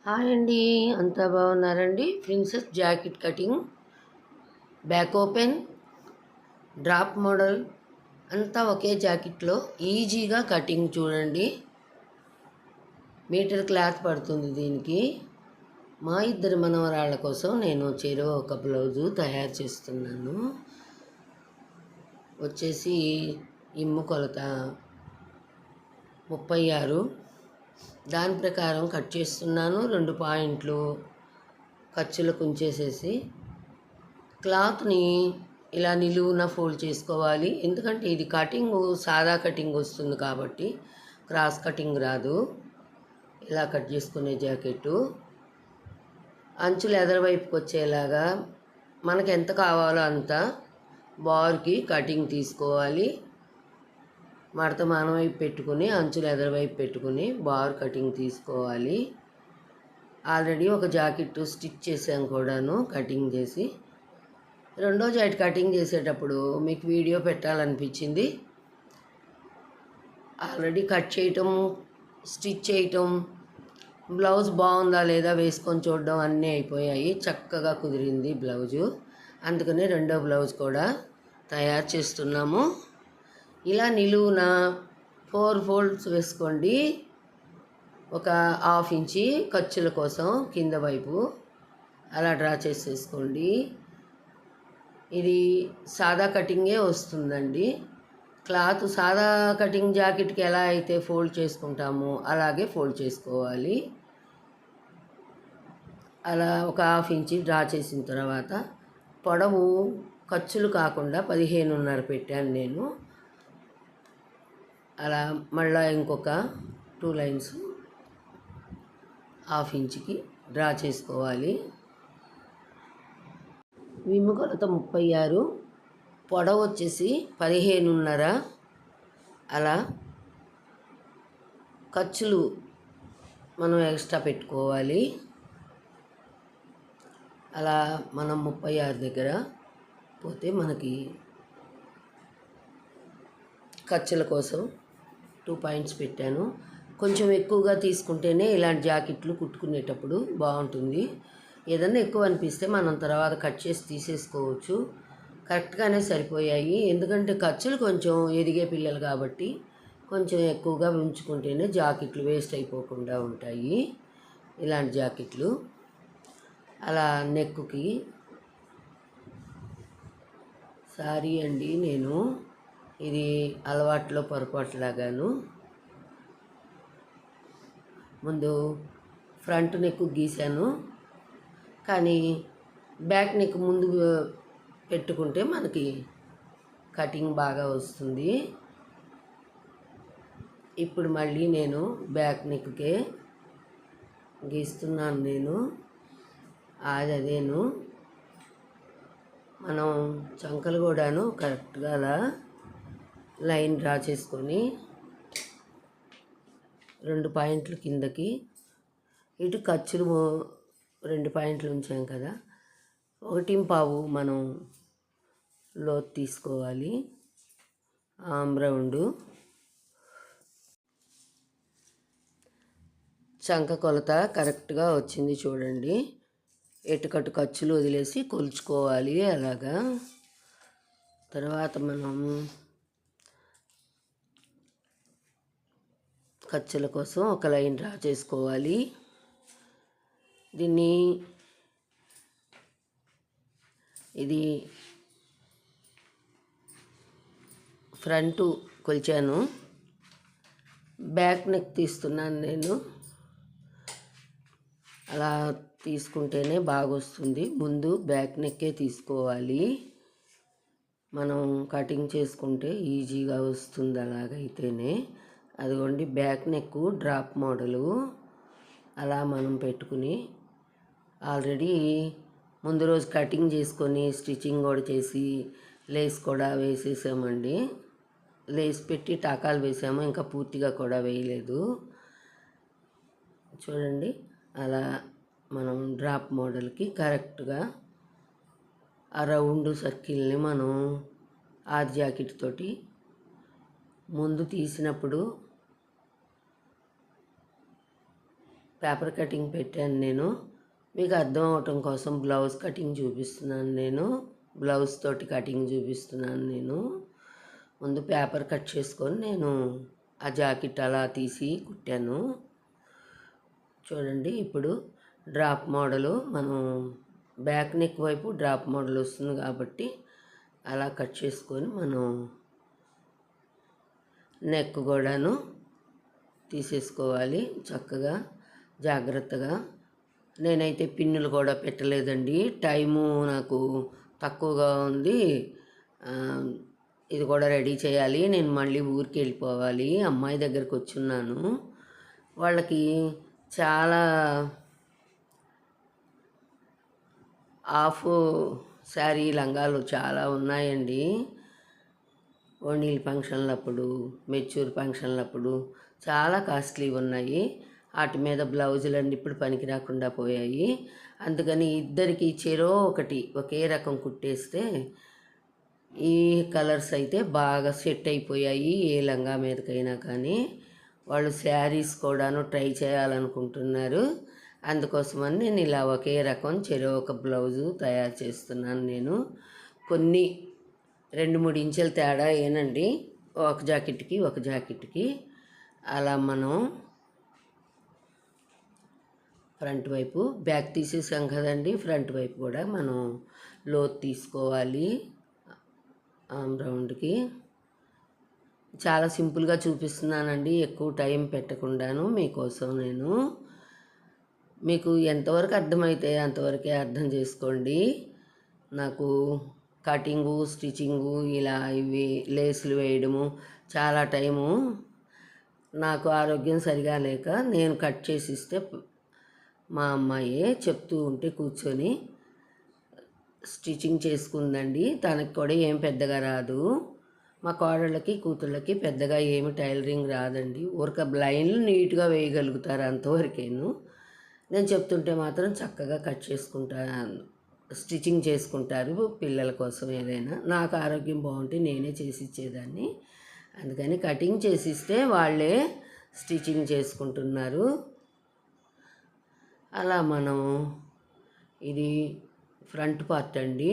Hi అండి, అంతా బాగున్నారండి. Princess jacket cutting, back open, drop model అంతా ఒకే జాకెట్లో ఈజీగా కటింగ్ చూడండి. మీటర్ క్లాత్ పడుతుంది దీనికి. మా ఇద్దరు మనవరాళ్ళ కోసం నేను చెరో ఒక బ్లౌజు తయారు చేస్తున్నాను. వచ్చేసి ఇమ్ము కొలత 36, దాని ప్రకారం కట్ చేస్తున్నాను. 2 పాయింట్లు ఖర్చులకు ఉంచేసేసి క్లాత్ని ఇలా నిలువున ఫోల్డ్ చేసుకోవాలి. ఎందుకంటే ఇది కటింగ్ సాదా కటింగ్ వస్తుంది కాబట్టి క్రాస్ కటింగ్ రాదు. ఇలా కట్ చేసుకునే జాకెట్టు అంచులు ఎదరవైపుకి వచ్చేలాగా మనకు ఎంత కావాలో అంత బార్కి కటింగ్ తీసుకోవాలి. మడత మన వైపు పెట్టుకుని అంచులు ఎదరవైపు పెట్టుకుని బార్ కటింగ్ తీసుకోవాలి. ఆల్రెడీ ఒక జాకెట్ స్టిచ్ చేసాం కూడాను కటింగ్ చేసి. రెండో జాకెట్ కటింగ్ చేసేటప్పుడు మీకు వీడియో పెట్టాలనిపించింది. ఆల్రెడీ కట్ చేయటం, స్టిచ్ చేయటం, బ్లౌజ్ బాగుందా లేదా వేసుకొని చూడడం అన్నీ అయిపోయాయి. చక్కగా కుదిరింది బ్లౌజు. అందుకని రెండో బ్లౌజ్ కూడా తయారు చేస్తున్నాము. ఇలా నిలువున 4 ఫోల్డ్స్ వేసుకోండి. ఒక 1/2 ఇంచి ఖర్చుల కోసం కింద వైపు అలా డ్రా చేసేసుకోండి. ఇది సాదా కటింగే వస్తుందండి. క్లాత్ సాదా కటింగ్ జాకెట్కి ఎలా అయితే ఫోల్డ్ చేసుకుంటామో అలాగే ఫోల్డ్ చేసుకోవాలి. అలా ఒక 1/2 ఇంచి డ్రా చేసిన తర్వాత పొడవు ఖర్చులు కాకుండా 15.5 పెట్టాను నేను. అలా మళ్ళీ ఇంకొక 2 లైన్స్ 1/2 ఇంచుకి డ్రా చేసుకోవాలి. విమ్ము కొలత 36, పొడవు వచ్చేసి 15.5. అలా ఖర్చులు మనం ఎక్స్ట్రా పెట్టుకోవాలి. అలా మనం 36 దగ్గర పోతే మనకి ఖర్చుల కోసం 2 పాయింట్స్ పెట్టాను. కొంచెం ఎక్కువగా తీసుకుంటేనే ఇలాంటి జాకెట్లు కుట్టుకునేటప్పుడు బాగుంటుంది. ఏదన్నా ఎక్కువ అనిపిస్తే మనం తర్వాత కట్ చేసి తీసేసుకోవచ్చు. కరెక్ట్గానే సరిపోయాయి. ఎందుకంటే ఖర్చులు కొంచెం ఎదిగే పిల్లలు కాబట్టి కొంచెం ఎక్కువగా ఉంచుకుంటేనే జాకెట్లు వేస్ట్ అయిపోకుండా ఉంటాయి. ఇలాంటి జాకెట్లు అలా నెక్కుకి సారీ అండి, నేను ఇది అలవాట్లో పొరపాటులాగాను ముందు ఫ్రంట్ నెక్ గీశాను, కానీ బ్యాక్ నెక్ ముందు పెట్టుకుంటే మనకి కటింగ్ బాగా వస్తుంది. ఇప్పుడు మళ్ళీ నేను బ్యాక్ నెక్కే గీస్తున్నాను. నేను అదేను మనం చంకలు కూడాను కరెక్ట్గా అలా లైన్ డ్రా చేసుకొని 2 పాయింట్లు కిందకి, ఇటు ఖర్చులు 2 పాయింట్లు ఉంచాం కదా, 1.25 మనం లోతు తీసుకోవాలి. ఆమ్ రౌండు చంక కొలత కరెక్ట్గా వచ్చింది చూడండి. ఎటుకటు ఖర్చులు వదిలేసి కొలుచుకోవాలి. అలాగా తర్వాత మనం ఖర్చుల కోసం ఒక లైన్ డ్రా చేసుకోవాలి. దీన్ని ఇది ఫ్రంట్ కొలిచాను, బ్యాక్ నెక్ తీస్తున్నాను నేను. అలా తీసుకుంటేనే బాగా వస్తుంది. ముందు బ్యాక్ నెక్కే తీసుకోవాలి. మనం కటింగ్ చేసుకుంటే ఈజీగా వస్తుంది అలాగైతేనే. అదిగోండి బ్యాక్ నెక్ డ్రాప్ మోడలు అలా మనం పెట్టుకుని ఆల్రెడీ ముందు రోజు కటింగ్ చేసుకొని స్టిచ్చింగ్ కూడా చేసి లేస్ కూడా వేసేసామండి. లేస్ పెట్టి టాకాలు వేసాము, ఇంకా పూర్తిగా కూడా వేయలేదు. చూడండి అలా మనం డ్రాప్ మోడల్కి కరెక్ట్గా ఆ రౌండ్ సర్కిల్ని మనం ఆది జాకెట్ తోటి ముందు తీసినప్పుడు పేపర్ కటింగ్ పెట్టాను నేను. మీకు అర్థం అవటం కోసం బ్లౌజ్ కటింగ్ చూపిస్తున్నాను నేను. బ్లౌజ్ తోటి కటింగ్ చూపిస్తున్నాను నేను. ముందు పేపర్ కట్ చేసుకొని నేను ఆ జాకెట్ అలా తీసి కుట్టాను. చూడండి, ఇప్పుడు డ్రాప్ మోడలు మనం బ్యాక్ నెక్ వైపు డ్రాప్ మోడల్ వస్తుంది కాబట్టి అలా కట్ చేసుకొని మనం నెక్ కూడాను తీసేసుకోవాలి చక్కగా జాగ్రత్తగా. నేనైతే పిన్నులు కూడా పెట్టలేదండి, టైము నాకు తక్కువగా ఉంది. ఇది కూడా రెడీ చేయాలి, నేను మళ్ళీ ఊరికి వెళ్ళిపోవాలి. అమ్మాయి దగ్గరికి వచ్చున్నాను. వాళ్ళకి చాలా హాఫ్ శారీ లంగాలు చాలా ఉన్నాయండి. ఓణీల ఫంక్షన్లప్పుడు, మెచ్యూర్ ఫంక్షన్లప్పుడు చాలా కాస్ట్లీ ఉన్నాయి. వాటి మీద బ్లౌజులన్నీ ఇప్పుడు పనికి రాకుండా పోయాయి. అందుకని ఇద్దరికి చెరో ఒకటి ఒకే రకం కుట్టేస్తే ఈ కలర్స్ అయితే బాగా సెట్ అయిపోయాయి ఏ లంగా మీదకైనా. కానీ వాళ్ళు శారీస్ కూడాను ట్రై చేయాలనుకుంటున్నారు. అందుకోసమని నేను ఇలా ఒకే రకం చెరో ఒక బ్లౌజు తయారు చేస్తున్నాను నేను. కొన్ని 2-3 ఇంచుల తేడా ఏనండి, ఒక జాకెట్కి. అలా మనం ఫ్రంట్ వైపు బ్యాక్ తీసేసాం కదండి, ఫ్రంట్ వైపు కూడా మనం లోతు తీసుకోవాలి ఆమ్ రౌండ్కి. చాలా సింపుల్గా చూపిస్తున్నానండి, ఎక్కువ టైం పెట్టకుండాను మీకోసం నేను. మీకు ఎంతవరకు అర్థమైతే అంతవరకే అర్థం చేసుకోండి. నాకు కటింగు, స్టిచ్చింగు, ఇలా ఇవి లేసులు వేయడము చాలా టైము. నాకు ఆరోగ్యం సరిగా లేక నేను కట్ చేసి ఇస్తే మా అమ్మాయే చెప్తూ ఉంటే కూర్చొని స్టిచ్చింగ్ చేసుకుందండి. తనకి కూడా ఏం పెద్దగా రాదు. మా కోడళ్ళకి కూతుళ్ళకి పెద్దగా ఏమి టైలరింగ్ రాదండి. ఊరక లైన్లు నీట్గా వేయగలుగుతారు, అంతవరకేను. నేను చెప్తుంటే మాత్రం చక్కగా కట్ చేసుకుంటాను, స్టిచ్చింగ్ చేసుకుంటారు పిల్లల కోసం. ఏదైనా నాకు ఆరోగ్యం బాగుంటే నేనే చేసి ఇచ్చేదాన్ని. అందుకని కటింగ్ చేసిస్తే వాళ్ళే స్టిచ్చింగ్ చేసుకుంటున్నారు. అలా మనం ఇది ఫ్రంట్ పార్ట్ అండి,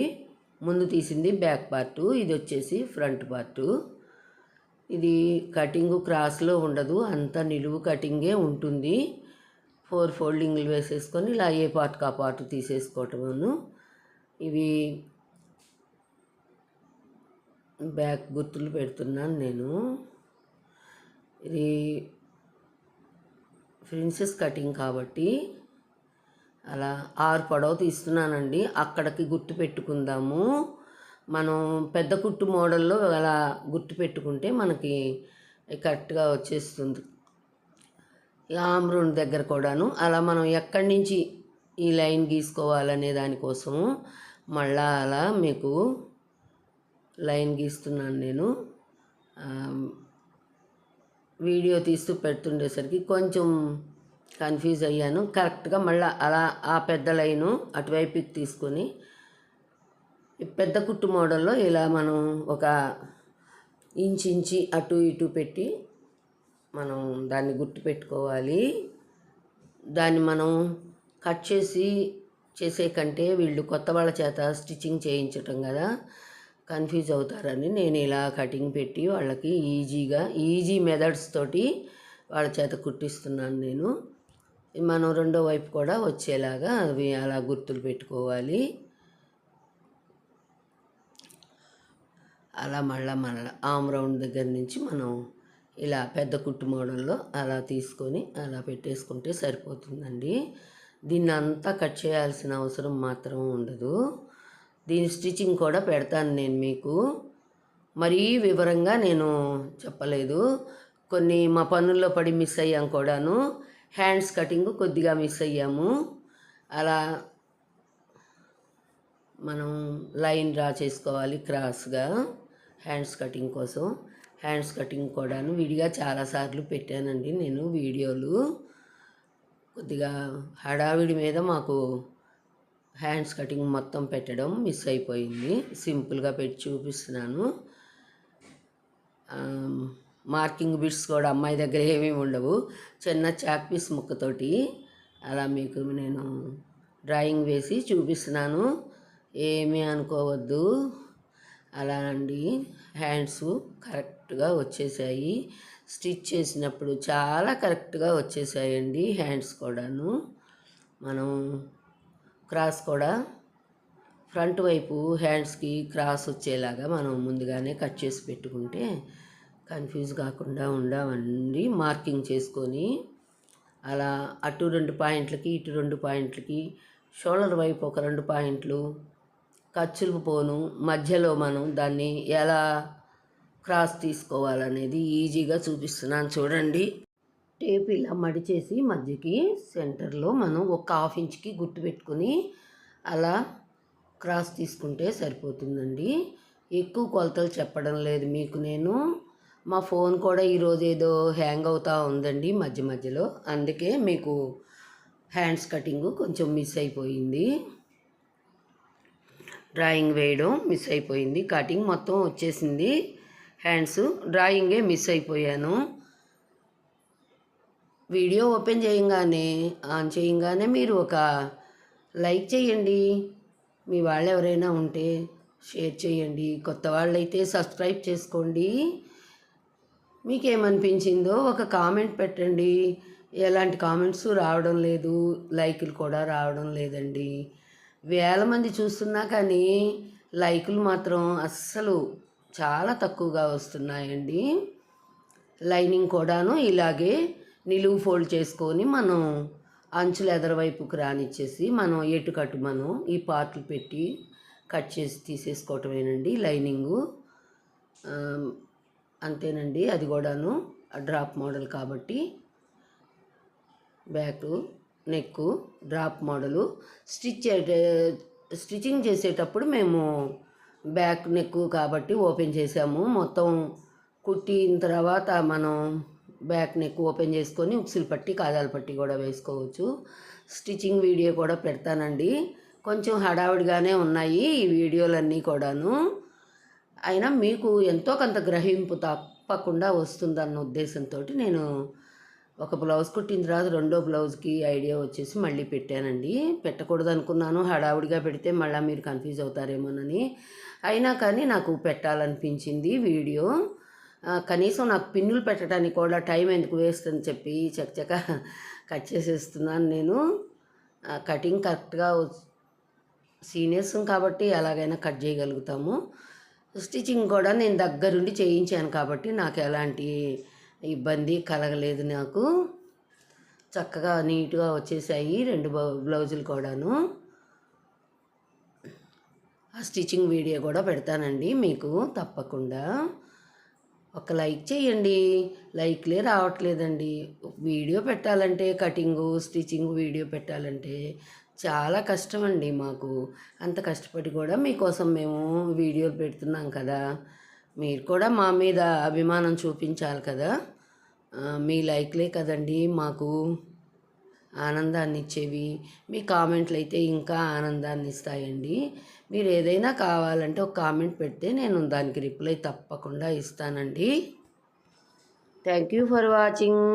ముందు తీసింది బ్యాక్ పార్టు, ఇది వచ్చేసి ఫ్రంట్ పార్టు. ఇది కటింగు క్రాస్లో ఉండదు, అంతా నిలువు కటింగే ఉంటుంది. 4 ఫోల్డింగ్లు వేసేసుకొని ఇలా ఏ పార్ట్కి ఆ పార్ట్ తీసేసుకోవటమును. ఇవి బ్యాక్ గుర్తులు పెడుతున్నాను నేను. ఇది ప్రిన్సెస్ కటింగ్ కాబట్టి అలా 6 పొడవు తీస్తున్నానండి. అక్కడికి గుర్తు పెట్టుకుందాము. మనం పెద్ద కుట్టు మోడల్లో అలా గుర్తు పెట్టుకుంటే మనకి కరెక్ట్గా వచ్చేస్తుంది. ఆమ్ రౌండ్ దగ్గర కూడాను అలా మనం ఎక్కడి నుంచి ఈ లైన్ గీసుకోవాలనే దానికోసము మళ్ళా అలా మీకు లైన్ గీస్తున్నాను నేను. వీడియో తీస్తూ పెడుతుండేసరికి కొంచెం కన్ఫ్యూజ్ అయ్యాను. కరెక్ట్గా మళ్ళీ అలా ఆ పెద్ద లైను అటువైపుకి తీసుకొని పెద్ద కుట్టు మోడల్లో ఇలా మనం ఒక ఇంచి అటు ఇటు పెట్టి మనం దాన్ని గుర్తు పెట్టుకోవాలి. దాన్ని మనం కట్ చేసే కంటే వీళ్ళు కొత్త వాళ్ళ చేత స్టిచ్చింగ్ చేయించటం కదా, కన్ఫ్యూజ్ అవుతారని నేను ఇలా కటింగ్ పెట్టి వాళ్ళకి ఈజీ మెథడ్స్ తోటి వాళ్ళ చేత కుట్టిస్తున్నాను నేను. మనం రెండో వైపు కూడా వచ్చేలాగా అవి అలా గుర్తులు పెట్టుకోవాలి. అలా మళ్ళా ఆమ్ రౌండ్ దగ్గర నుంచి మనం ఇలా పెద్ద కుట్టు మోడల్లో అలా తీసుకొని అలా పెట్టేసుకుంటే సరిపోతుందండి. దీన్ని అంతా కట్ చేయాల్సిన అవసరం మాత్రం ఉండదు. దీని స్టిచ్చింగ్ కూడా పెడతాను నేను మీకు. మరీ వివరంగా నేను చెప్పలేదు, కొన్ని మా పనుల్లో పడి మిస్ అయ్యాం కూడాను. హ్యాండ్స్ కటింగ్ కొద్దిగా మిస్ అయ్యాము. అలా మనం లైన్ డ్రా చేసుకోవాలి క్రాస్గా హ్యాండ్స్ కటింగ్ కోసం. హ్యాండ్స్ కటింగ్ కూడాను విడిగా చాలాసార్లు పెట్టానండి నేను వీడియోలు. కొద్దిగా హడావిడి మీద మాకు హ్యాండ్స్ కటింగ్ మొత్తం పెట్టడం మిస్ అయిపోయింది. సింపుల్గా పెట్టి చూపిస్తున్నాను. మార్కింగ్ బిట్స్ కూడా అమ్మాయి దగ్గర ఏమీ ఉండవు. చిన్న చాక్ పీస్ ముక్కతోటి అలా మీకు నేను డ్రాయింగ్ వేసి చూపిస్తున్నాను, ఏమీ అనుకోవద్దు. అలా అండి హ్యాండ్స్ కరెక్ట్గా వచ్చేసాయి. స్టిచ్ చేసినప్పుడు చాలా కరెక్ట్గా వచ్చేసాయండి హ్యాండ్స్ కూడాను. మనం క్రాస్ కూడా ఫ్రంట్ వైపు హ్యాండ్స్కి క్రాస్ వచ్చేలాగా మనం ముందుగానే కట్ చేసి పెట్టుకుంటే కన్ఫ్యూజ్ కాకుండా ఉండవండి. మార్కింగ్ చేసుకొని అలా అటు 2 పాయింట్లకి ఇటు 2 పాయింట్లకి షోల్డర్ వైపు ఒక 2 పాయింట్లు ఖర్చులకు పోను మధ్యలో మనం దాన్ని ఎలా క్రాస్ తీసుకోవాలనేది ఈజీగా చూపిస్తున్నాను చూడండి. టేప్ ఇలా మడిచేసి మధ్యకి సెంటర్లో మనం ఒక 1/2 ఇంచ్కి గుర్తు పెట్టుకొని అలా క్రాస్ తీసుకుంటే సరిపోతుందండి. ఎక్కువ కొలతలు చెప్పడం లేదు మీకు నేను. మా ఫోన్ కూడా ఈరోజు ఏదో హ్యాంగ్ అవుతూ ఉందండి మధ్య మధ్యలో, అందుకే మీకు హ్యాండ్స్ కటింగ్ కొంచెం మిస్ అయిపోయింది. డ్రాయింగ్ వేయడం మిస్ అయిపోయింది. కటింగ్ మొత్తం వచ్చేసింది, హ్యాండ్స్ డ్రాయింగే మిస్ అయిపోయాను. వీడియో ఓపెన్ ఆన్ చేయంగానే మీరు ఒక లైక్ చేయండి. మీ వాళ్ళు ఎవరైనా ఉంటే షేర్ చేయండి. కొత్త వాళ్ళైతే సబ్స్క్రైబ్ చేసుకోండి. మీకేమనిపించిందో ఒక కామెంట్ పెట్టండి. ఎలాంటి కామెంట్స్ రావడం లేదు, లైకులు కూడా రావడం లేదండి. వేల మంది చూస్తున్నా కానీ లైకులు మాత్రం అస్సలు చాలా తక్కువగా వస్తున్నాయండి. లైనింగ్ కూడాను ఇలాగే నిలువు ఫోల్డ్ చేసుకొని మనం అంచులు ఎదరవైపుకి రానిచ్చేసి మనం ఎటుకట్టు మనం ఈ పార్ట్లు పెట్టి కట్ చేసి తీసేసుకోవటమేనండి లైనింగు. అంతేనండి, అది కూడాను డ్రాప్ మోడల్ కాబట్టి back neck drop model. Stitching చేసేటప్పుడు మేము బ్యాక్ నెక్ కాబట్టి ఓపెన్ చేసాము. మొత్తం కుట్టిన తర్వాత మనం బ్యాక్ నెక్ ఓపెన్ చేసుకొని ఉక్సులు పట్టి కాదాల పట్టి కూడా వేసుకోవచ్చు. స్టిచ్చింగ్ వీడియో కూడా పెడతానండి. కొంచెం హడావిడిగానే ఉన్నాయి ఈ వీడియోలన్నీ కూడాను, అయినా మీకు ఎంతో కొంత గ్రహింపు తప్పకుండా వస్తుందన్న ఉద్దేశంతో నేను ఒక బ్లౌజ్ కుట్టిన తర్వాత రెండో బ్లౌజ్కి ఐడియా వచ్చేసి మళ్ళీ పెట్టానండి. పెట్టకూడదు అనుకున్నాను, హడావుడిగా పెడితే మళ్ళీ మీరు కన్ఫ్యూజ్ అవుతారేమోనని. అయినా కానీ నాకు పెట్టాలనిపించింది వీడియో. కనీసం నాకు పిన్నులు పెట్టడానికి కూడా టైం ఎందుకు వేస్ట్ అని చెప్పి చకచక కట్ చేసేస్తున్నాను నేను. కటింగ్ కరెక్ట్గా సీనియర్స్ కాబట్టి ఎలాగైనా కట్ చేయగలుగుతాము. స్టిచ్చింగ్ కూడా నేను దగ్గరుండి చేయించాను కాబట్టి నాకు ఎలాంటి ఇబ్బంది కలగలేదు. నాకు చక్కగా నీట్గా వచ్చేసాయి 2 బ్లౌజులు కూడాను. ఆ స్టిచ్చింగ్ వీడియో కూడా పెడతానండి మీకు తప్పకుండా. ఒక లైక్ చేయండి, లైక్లే రావట్లేదండి. వీడియో పెట్టాలంటే కటింగు స్టిచ్చింగ్ వీడియో పెట్టాలంటే చాలా కష్టం అండి మాకు. అంత కష్టపడి కూడా మీకోసం మేము వీడియోలు పెడుతున్నాం కదా, మీరు కూడా మా మీద అభిమానం చూపించాలి కదా. మీ లైక్లే కదండి మాకు ఆనందాన్ని ఇచ్చేవి. మీ కామెంట్లు అయితే ఇంకా ఆనందాన్ని ఇస్తాయండి. మీరు ఏదైనా కావాలంటే ఒక కామెంట్ పెడితే నేను దానికి రిప్లై తప్పకుండా ఇస్తానండి. Thank you for watching.